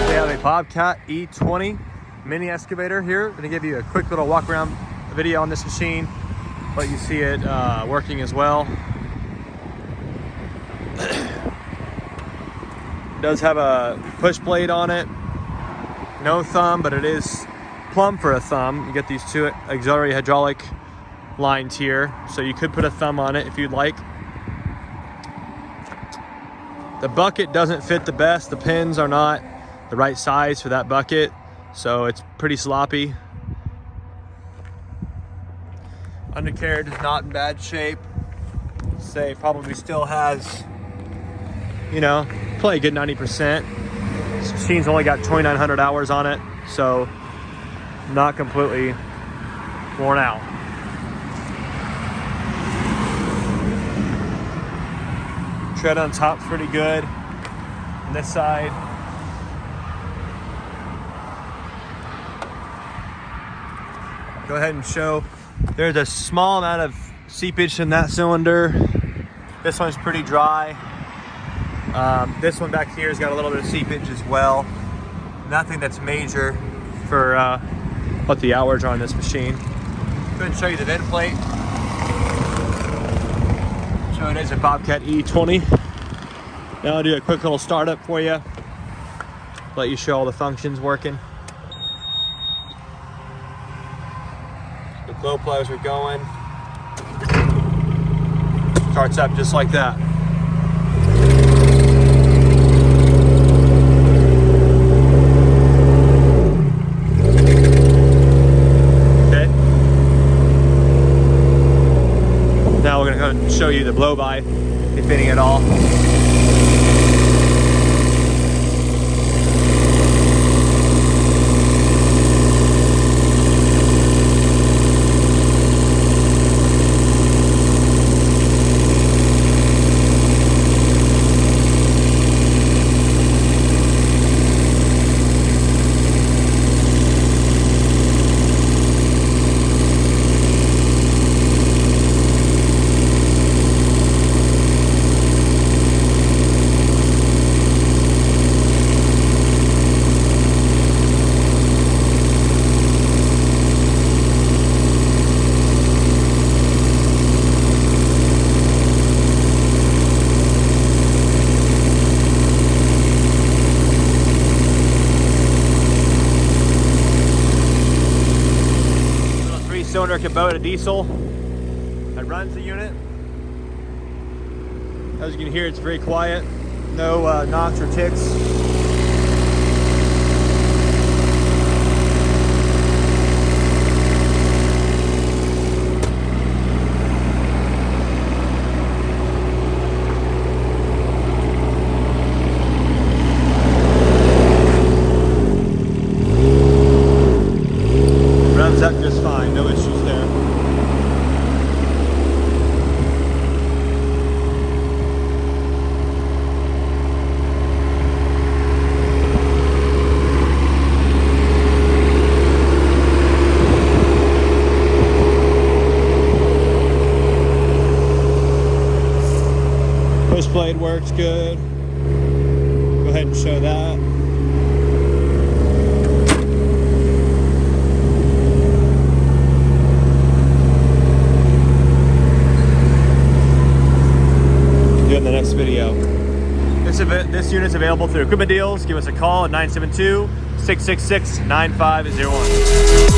They have a Bobcat E20 mini excavator here. I'm going to give you a quick little walk around video on this machine, let you see it working as well. It does have a push blade on it, no thumb, but it is plumb for a thumb. You get these two auxiliary hydraulic lines here, so you could put a thumb on it if you'd like. The bucket doesn't fit the best. The pins are not the right size for that bucket, so it's pretty sloppy. Undercarriage is not in bad shape. Say probably still has, you know, probably a good 90%. This machine's only got 2,900 hours on it, so not completely worn out. Tread on top's pretty good. On this side, go ahead and show. There's a small amount of seepage in that cylinder. This one's pretty dry. This one back here has got a little bit of seepage as well. Nothing that's major for what the hours are on this machine. Go ahead and show you the vent plate. So it is a Bobcat E20. Now I'll do a quick little startup for you. Let you show all the functions working. The glow plugs are going. Starts up just like that. Okay. Now we're gonna go and show you the blow by, if any at all. Cylinder Kubota diesel that runs the unit. As you can hear, it's very quiet. No knocks or ticks. Runs up just fine, no issues there. Push blade works good. Go ahead and show that. In the next video. This unit is available through Equipment Deals. Give us a call at 972-666-9501.